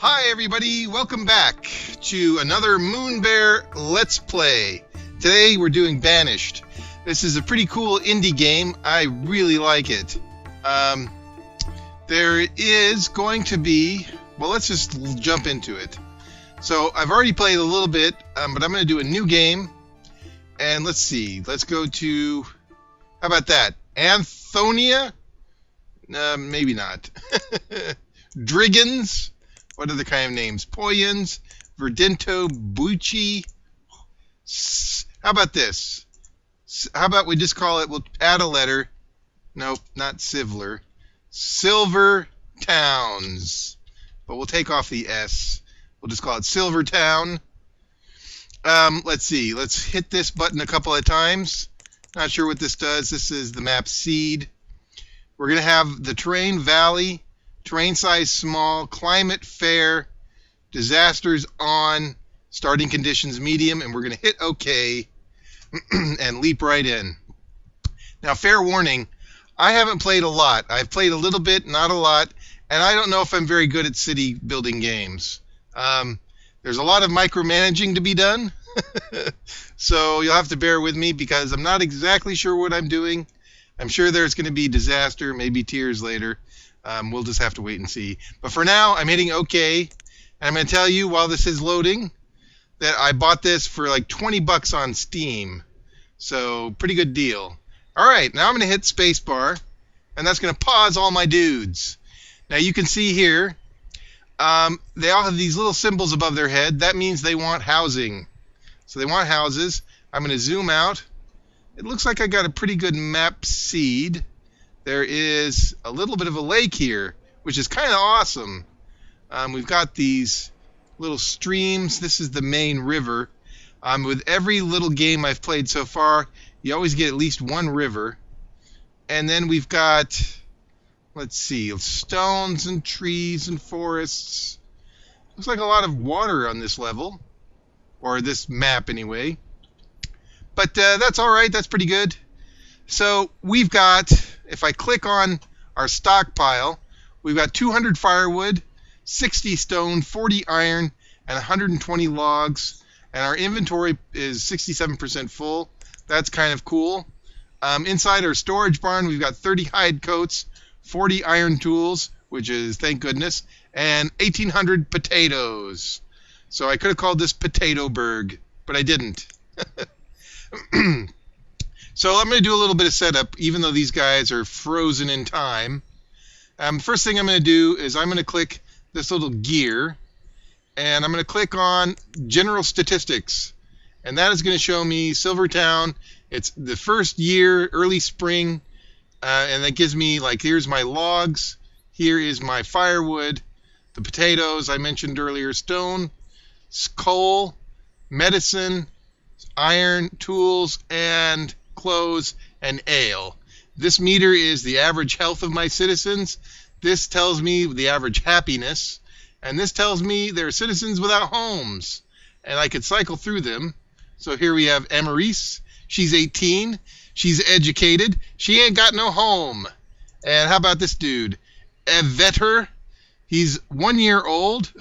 Hi everybody, welcome back to another Moon Bear Let's Play. Today we're doing Banished. This is a pretty cool indie game. I really like it. There is going to be... Well, let's just jump into it. So, I've already played a little bit, but I'm going to do a new game. And let's see, let's go to... How about that? Anthonia? Maybe not. Driggins? What other kind of names? Poyens, Verdento, Bucci. How about this? How about we just call it, we'll add a letter. Nope, not Sivler. Silver Towns. But we'll take off the S. We'll just call it Silver Town. Let's see. Let's hit this button a couple of times. Not sure what this does. This is the map seed. We're going to have the terrain valley. Terrain size small, climate fair, disasters on, starting conditions medium, and we're going to hit OK and leap right in. Now, fair warning, I haven't played a lot. I've played a little bit, not a lot, and I don't know if I'm very good at city building games. There's a lot of micromanaging to be done, so you'll have to bear with me because I'm not exactly sure what I'm doing. I'm sure there's going to be disaster, maybe tears later. We'll just have to wait and see. But for now, I'm hitting OK. And I'm going to tell you, while this is loading, that I bought this for like 20 bucks on Steam. So, pretty good deal. Alright, now I'm going to hit spacebar. And that's going to pause all my dudes. Now you can see here, they all have these little symbols above their head. That means they want housing. So they want houses. I'm going to zoom out. It looks like I got a pretty good map seed. There is a little bit of a lake here, which is kind of awesome. We've got these little streams. This is the main river. With every little game I've played so far, you always get at least one river. And then we've got, let's see, stones and trees and forests. Looks like a lot of water on this level, or this map anyway. But that's all right. That's pretty good. So we've got, if I click on our stockpile, we've got 200 firewood, 60 stone, 40 iron, and 120 logs. And our inventory is 67% full. That's kind of cool. Inside our storage barn, we've got 30 hide coats, 40 iron tools, which is, thank goodness, and 1,800 potatoes. So I could have called this Potatoberg, but I didn't. So I'm going to do a little bit of setup, even though these guys are frozen in time. First thing I'm going to do is I'm going to click this little gear, and I'm going to click on General Statistics. And that is going to show me Silvertown. It's the first year, early spring, and that gives me, like, here's my logs, here is my firewood, the potatoes I mentioned earlier, stone, coal, medicine, iron, tools, and clothes, and ale. This meter is the average health of my citizens. This tells me the average happiness. And this tells me they're citizens without homes. And I could cycle through them. So here we have Emerise. She's 18. She's educated. She ain't got no home. And how about this dude? Evetter. He's 1 year old.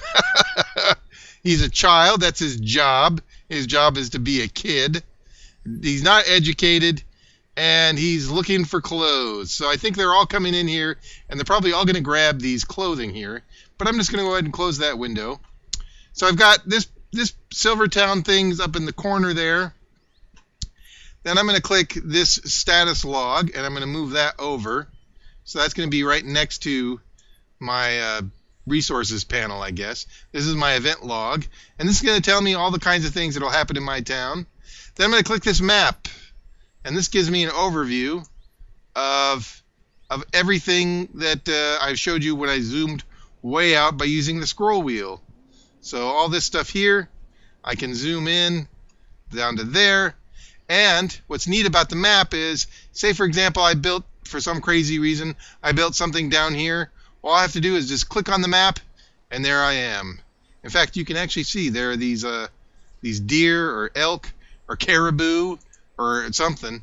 He's a child. That's his job. His job is to be a kid. He's not educated, and he's looking for clothes. So I think they're all coming in here, and they're probably all going to grab these clothing here. But I'm just going to go ahead and close that window. So I've got this Silvertown thing's up in the corner there. Then I'm going to click this status log, and I'm going to move that over. So that's going to be right next to my resources panel, I guess. This is my event log, and this is going to tell me all the kinds of things that will happen in my town. Then I'm going to click this map, and this gives me an overview of everything that I showed you when I zoomed way out by using the scroll wheel. So all this stuff here, I can zoom in down to there. And what's neat about the map is, say for example, I built, for some crazy reason, I built something down here. All I have to do is just click on the map, and there I am. In fact, you can actually see there are these deer or elk or caribou or something.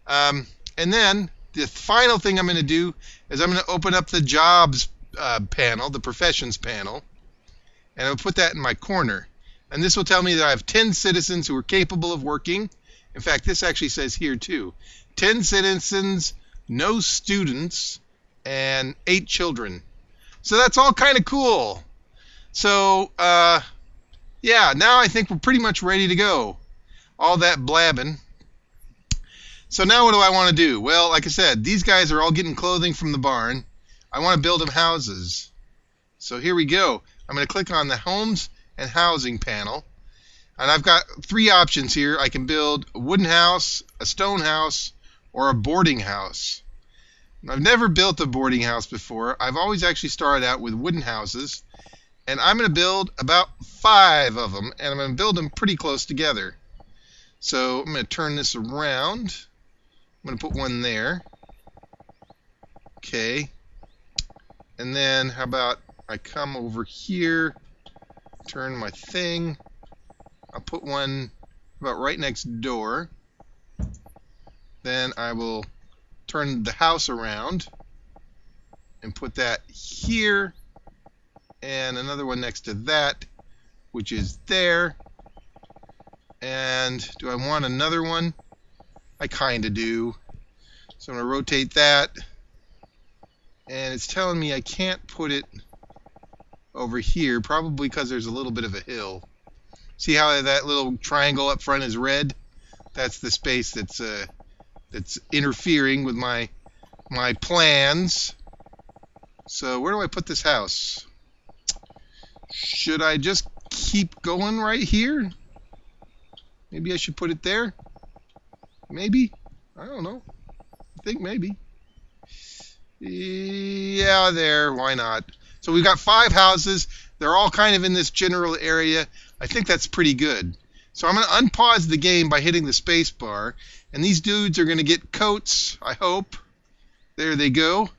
And then the final thing I'm going to do is I'm going to open up the jobs panel, the professions panel. and I'll put that in my corner. And this will tell me that I have 10 citizens who are capable of working. In fact, this actually says here too, 10 citizens, no students, and 8 children. So that's all kind of cool. So, yeah, now I think we're pretty much ready to go. All that blabbing. So now what do I want to do? Well, like I said, these guys are all getting clothing from the barn. I want to build them houses. So here we go. I'm going to click on the Homes and Housing panel. And I've got 3 options here. I can build a wooden house, a stone house, or a boarding house. I've never built a boarding house before. I've always actually started out with wooden houses. And I'm going to build about 5 of them. And I'm going to build them pretty close together. So I'm going to turn this around. I'm going to put one there. Okay. And then how about I come over here, turn my thing. I'll put one about right next door. Then I will turn the house around and put that here, and another one next to that, which is there. And do I want another one? I kind of do. So I'm going to rotate that. And it's telling me I can't put it over here, probably because there's a little bit of a hill. See how that little triangle up front is red? That's the space that's interfering with my plans. So where do I put this house? Should I just keep going right here? Maybe I should put it there? Maybe? I don't know. I think maybe. Yeah, there. Why not? So we've got 5 houses. They're all kind of in this general area. I think that's pretty good. So I'm going to unpause the game by hitting the space bar. And these dudes are going to get coats, I hope. There they go.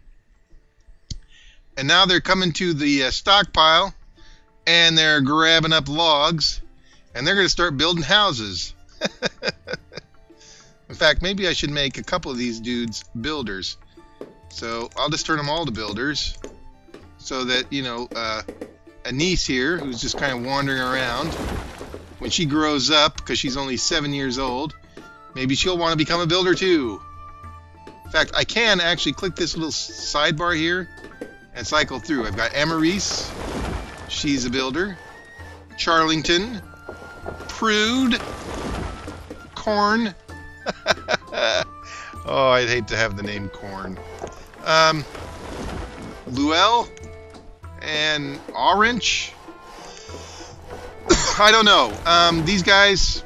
And now they're coming to the stockpile. And they're grabbing up logs. And they're going to start building houses. In fact, maybe I should make a couple of these dudes builders. So I'll just turn them all to builders. So that, you know, a niece here, who's just kind of wandering around, when she grows up, because she's only 7 years old, maybe she'll want to become a builder too. In fact, I can actually click this little sidebar here and cycle through. I've got Amarise, she's a builder. Charlington, Prude, Corn. Oh, I'd hate to have the name Corn. Luell and Orange. I don't know. These guys,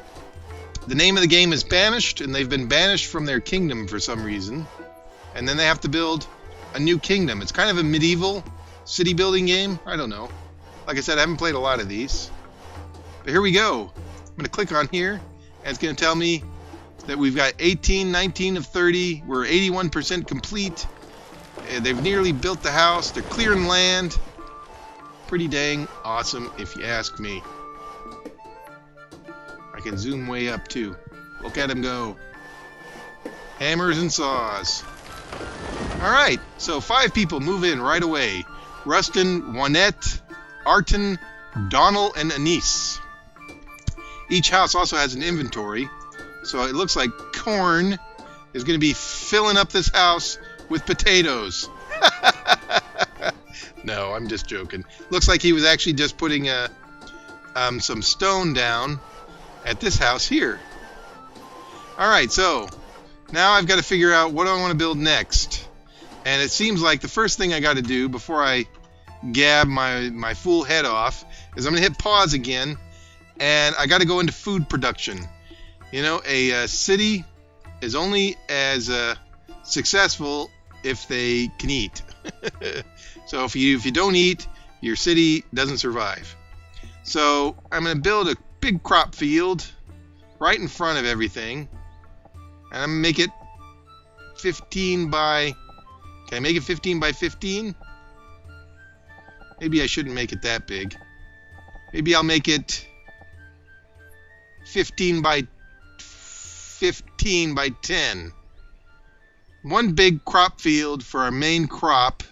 the name of the game is Banished, and they've been banished from their kingdom for some reason. And then they have to build a new kingdom. It's kind of a medieval city building game. I don't know. Like I said, I haven't played a lot of these. But here we go. I'm going to click on here, and it's going to tell me that we've got 18, 19 of 30. We're 81% complete. They've nearly built the house. They're clearing land. Pretty dang awesome, if you ask me. I can zoom way up, too. Look at him go. Hammers and saws. Alright, so 5 people move in right away. Rustin, Juanette, Arton, Donald, and Anise. Each house also has an inventory. So it looks like Corn is going to be filling up this house with potatoes. No, I'm just joking. Looks like he was actually just putting some stone down at this house here. Alright, so now I've got to figure out what do I want to build next. And it seems like the first thing I got to do before I gab my fool head off is I'm going to hit pause again, and I got to go into food production. You know, a city is only as successful if they can eat. So if you don't eat, your city doesn't survive. So I'm going to build a big crop field right in front of everything, and I'm going to make it 15 by... Can I make it 15 by 15? Maybe I shouldn't make it that big. Maybe I'll make it 15 by 10. One big crop field for our main crop,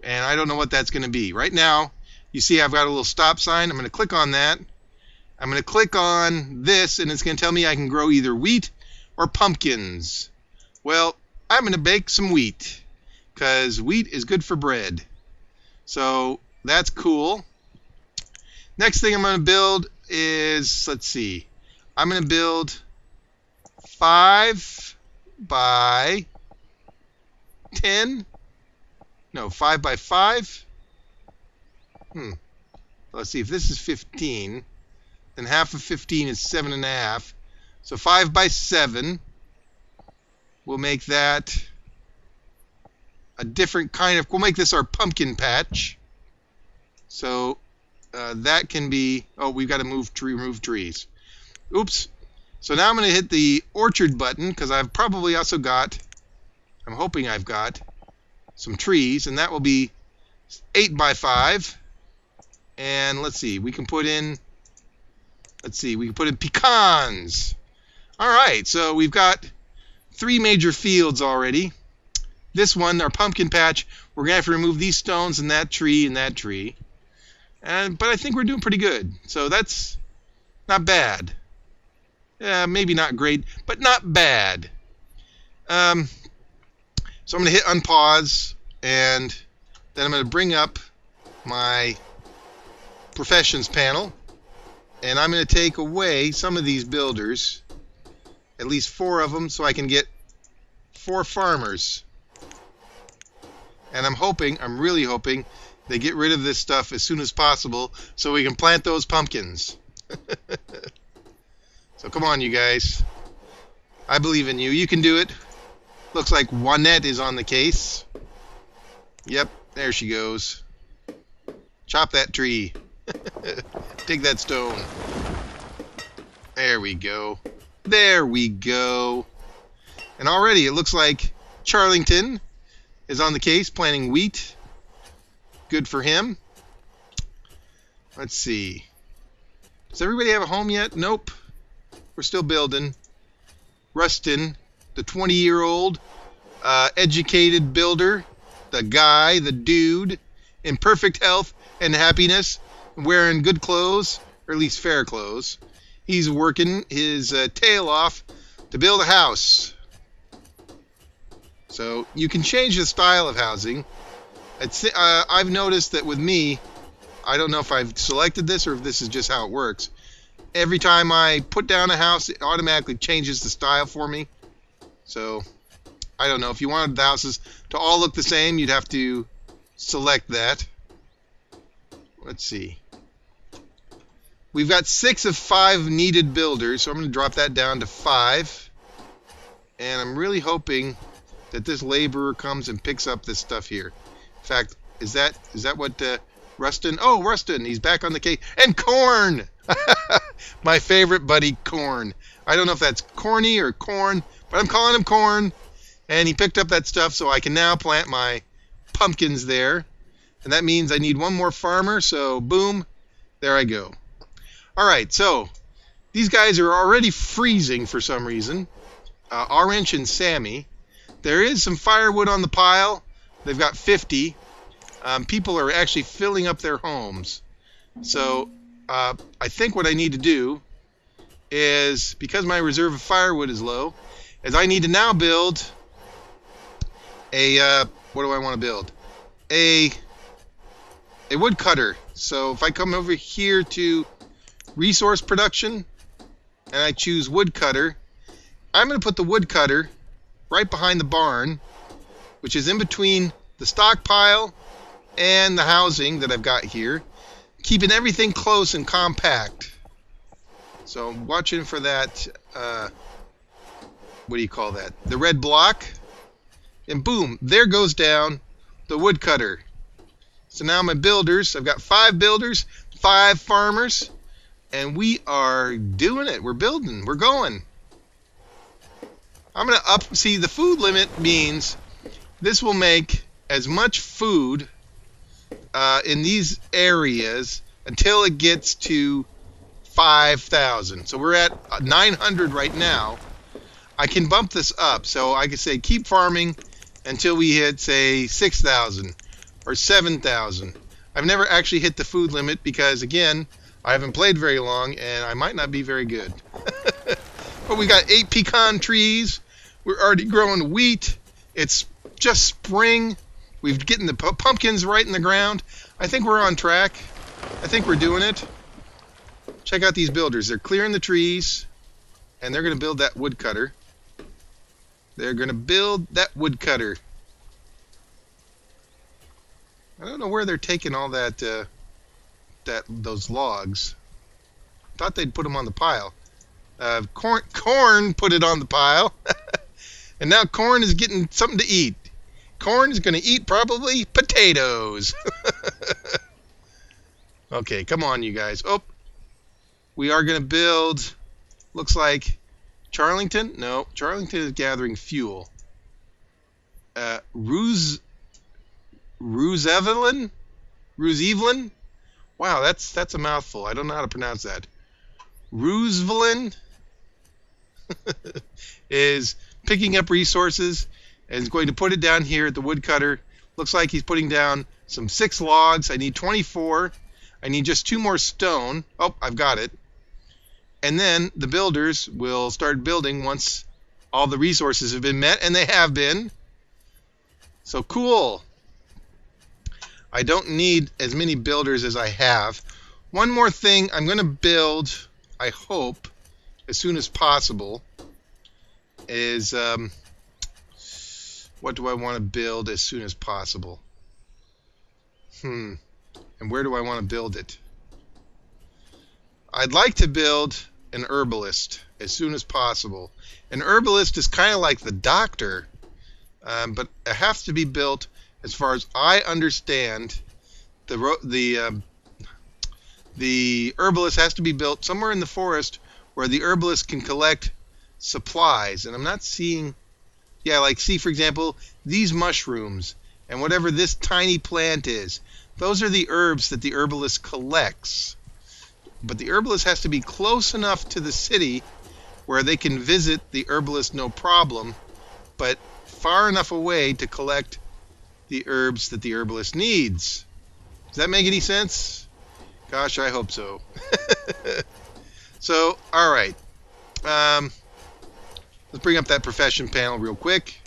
and I don't know what that's going to be. Right now, You see I've got a little stop sign. I'm going to click on that. I'm going to click on this, and it's going to tell me I can grow either wheat or pumpkins. Well, I'm going to bake some wheat, because wheat is good for bread. So that's cool. Next thing I'm going to build is, let's see, I'm going to build 5 by 10. No, 5 by 5. Let's see, if this is 15, then half of 15 is 7.5. So 5 by 7. We'll make that a different kind of, we'll make this our pumpkin patch. So that can be, oh, we've got to remove trees. Oops. So now I'm going to hit the orchard button, because I've probably also got, I'm hoping I've got some trees, and that will be 8 by 5. And let's see, we can put in, pecans. All right, so we've got 3 major fields already. This one, our pumpkin patch, we're going to have to remove these stones and that tree and that tree. But I think we're doing pretty good. So that's not bad. Maybe not great, but not bad. So I'm going to hit unpause, and then I'm going to bring up my professions panel, and I'm going to take away some of these builders, at least 4 of them, so I can get 4 farmers. And I'm really hoping they get rid of this stuff as soon as possible so we can plant those pumpkins. So come on, you guys. I believe in you. You can do it. Looks like Juanette is on the case. Yep, there she goes. Chop that tree. Dig that stone. There we go. There we go. And already it looks like Charlington is on the case planting wheat. Good for him. Let's see. Does everybody have a home yet? Nope. We're still building. Rustin, the 20-year-old educated builder, the guy, the dude, in perfect health and happiness, wearing good clothes, or at least fair clothes. He's working his tail off to build a house. So you can change the style of housing. I've noticed that with me, I don't know if I've selected this or if this is just how it works. Every time I put down a house, it automatically changes the style for me. So I don't know. If you wanted the houses to all look the same, you'd have to select that. Let's see. We've got 6 of 5 needed builders, so I'm going to drop that down to 5. And I'm really hoping that this laborer comes and picks up this stuff here. In fact, is that what Rustin? Oh, Rustin, he's back on the case. And corn! My favorite buddy, corn. I don't know if that's corny or corn, but I'm calling him corn. And he picked up that stuff, so I can now plant my pumpkins there. And that means I need one more farmer, so boom, there I go. All right, so these guys are already freezing for some reason. Orange and Sammy. There is some firewood on the pile. They've got 50. People are actually filling up their homes. So I think what I need to do is, because my reserve of firewood is low, is I need to now build a, what do I want to build? A woodcutter. So if I come over here to resource production and I choose woodcutter, I'm going to put the woodcutter right behind the barn, which is in between the stockpile and the housing that I've got here, keeping everything close and compact. So I'm watching for that, what do you call that? The red block. And boom, there goes down the woodcutter. So now my builders, I've got 5 builders, 5 farmers, and we are doing it. We're building. We're going. I'm going to see, the food limit means this will make as much food in these areas until it gets to 5,000. So we're at 900 right now. I can bump this up. So I can say keep farming until we hit, say, 6,000 or 7,000. I've never actually hit the food limit because, again, I haven't played very long and I might not be very good. But we got 8 pecan trees. We're already growing wheat. It's just spring. We've getting the pumpkins right in the ground. I think we're on track. I think we're doing it. Check out these builders. They're clearing the trees, and they're going to build that woodcutter. They're going to build that woodcutter. I don't know where they're taking all that, those logs. Thought they'd put them on the pile. Corn put it on the pile, and now corn is getting something to eat. Corn is going to eat probably potatoes. Okay, come on, you guys. Oh, we are going to build. Looks like Charlington. No, Charlington is gathering fuel. Roosevelt? Wow, that's a mouthful. I don't know how to pronounce that. Roosevelt is picking up resources and is going to put it down here at the woodcutter. Looks like he's putting down some 6 logs. I need 24. I need just 2 more stone. Oh, I've got it. And then the builders will start building once all the resources have been met, and they have been. So cool. I don't need as many builders as I have. One more thing I'm going to build, I hope, as soon as possible, is what do I want to build as soon as possible? And where do I want to build it? I'd like to build an herbalist as soon as possible. An herbalist is kind of like the doctor, but it has to be built, as far as I understand, the herbalist has to be built somewhere in the forest where the herbalist can collect supplies. And I'm not seeing, yeah, like see, for example, these mushrooms and whatever this tiny plant is. Those are the herbs that the herbalist collects. But the herbalist has to be close enough to the city where they can visit the herbalist no problem, but far enough away to collect the herbs that the herbalist needs. Does that make any sense? Gosh, I hope so. So, all right. Let's bring up that profession panel real quick.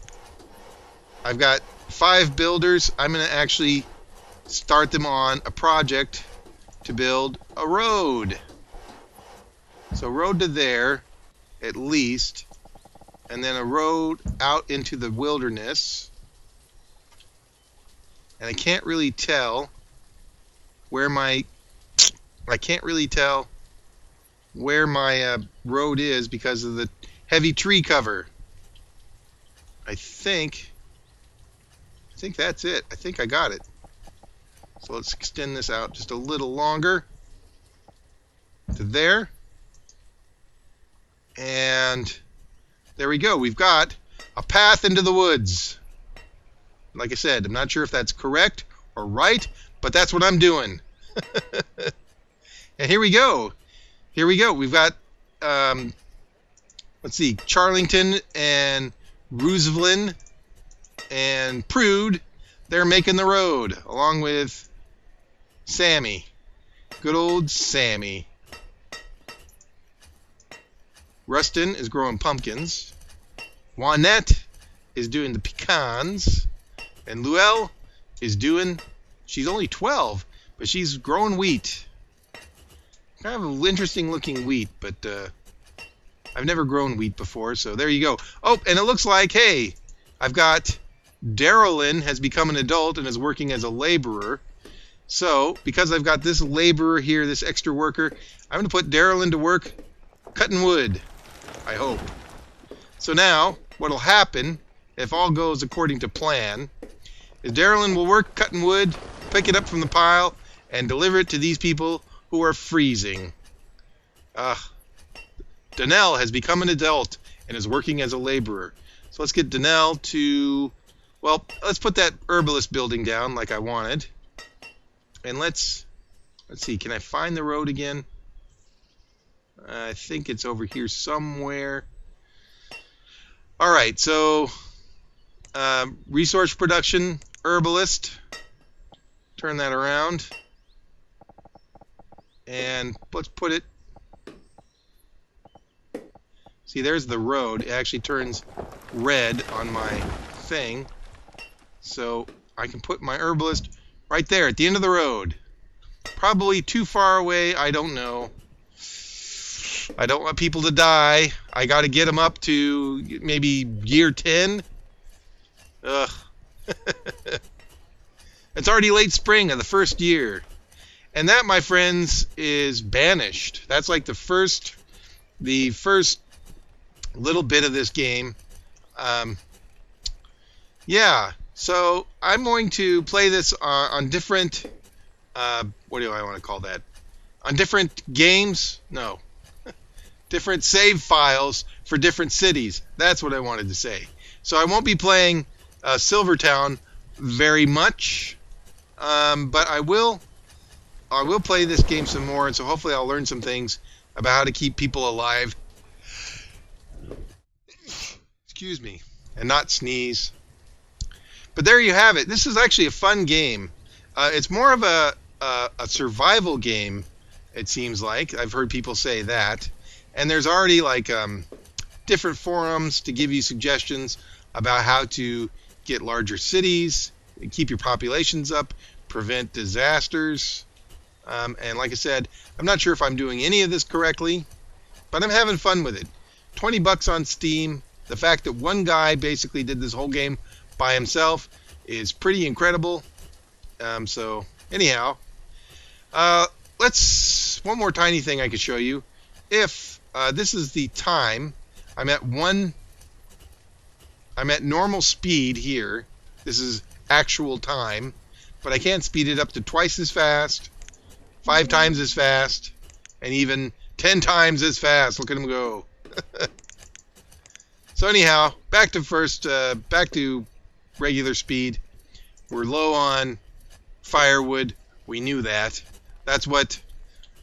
I've got 5 builders. I'm going to actually start them on a project to build a road. So road to there, at least, and then a road out into the wilderness. And I can't really tell where my road is because of the heavy tree cover. I think that's it. I think I got it. So let's extend this out just a little longer to there. And there we go. We've got a path into the woods. Like I said, I'm not sure if that's correct or right, but that's what I'm doing. And here we go. Here we go. We've got, let's see, Charlington and Roosevelt and Prude. They're making the road along with Sammy. Good old Sammy. Rustin is growing pumpkins. Juanette is doing the pecans. And Luelle is doing, she's only 12, but she's growing wheat. Kind of an interesting looking wheat, but I've never grown wheat before, so there you go. Oh, and it looks like, hey, I've got Darylyn has become an adult and is working as a laborer. So, because I've got this laborer here, this extra worker, I'm going to put Darylyn to work cutting wood, I hope. So now, what will happen, if all goes according to plan, is Darylyn will work cutting wood, pick it up from the pile, and deliver it to these people who are freezing. Donnell has become an adult and is working as a laborer. So let's get Donnell to, well, let's put that herbalist building down like I wanted. And let's see, can I find the road again? I think it's over here somewhere. All right, so resource production, herbalist, turn that around. And let's put it... See, there's the road. It actually turns red on my thing. So I can put my herbalist right there at the end of the road. Probably too far away, I don't know. I don't want people to die. I got to get them up to maybe year 10. Ugh. It's already late spring of the first year. And that, my friends, is Banished. That's like the first little bit of this game. Yeah, so I'm going to play this on different, what do I want to call that? On different games? No. Different save files for different cities. That's what I wanted to say. So I won't be playing Silvertown very much, but I will play this game some more, and so hopefully I'll learn some things about how to keep people alive. Excuse me, and not sneeze. But there you have it. This is actually a fun game. It's more of a survival game, it seems like. I've heard people say that. And there's already like different forums to give you suggestions about how to get larger cities, keep your populations up, prevent disasters. And like I said, I'm not sure if I'm doing any of this correctly, but I'm having fun with it. 20 bucks on Steam. The fact that one guy basically did this whole game by himself is pretty incredible. So anyhow, one more tiny thing I could show you. If this is the time, I'm at normal speed here. This is actual time, but I can't speed it up to twice as fast, 5 times as fast, and even 10 times as fast. Look at him go. So anyhow, back to regular speed. We're low on firewood. We knew that. That's what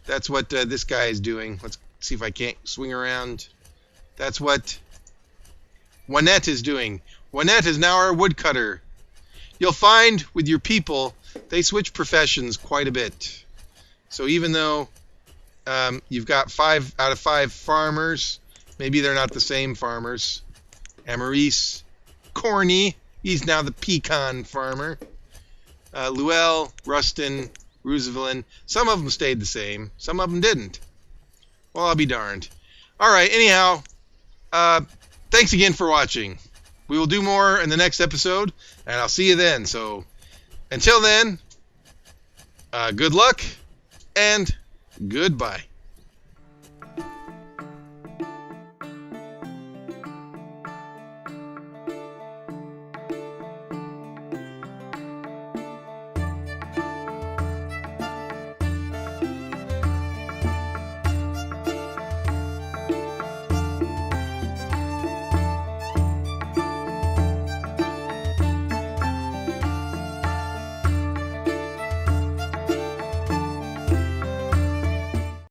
this guy is doing. Let's see if I can't swing around. That's what Juanette is doing. Juanette is now our woodcutter. You'll find with your people, they switch professions quite a bit. So even though you've got 5 out of 5 farmers, maybe they're not the same farmers. Amaris, Corny, he's now the pecan farmer. Luell, Rustin, Roosevelt, some of them stayed the same, some of them didn't. Well, I'll be darned. Alright, anyhow, thanks again for watching. We will do more in the next episode, and I'll see you then. So, until then, good luck, and goodbye.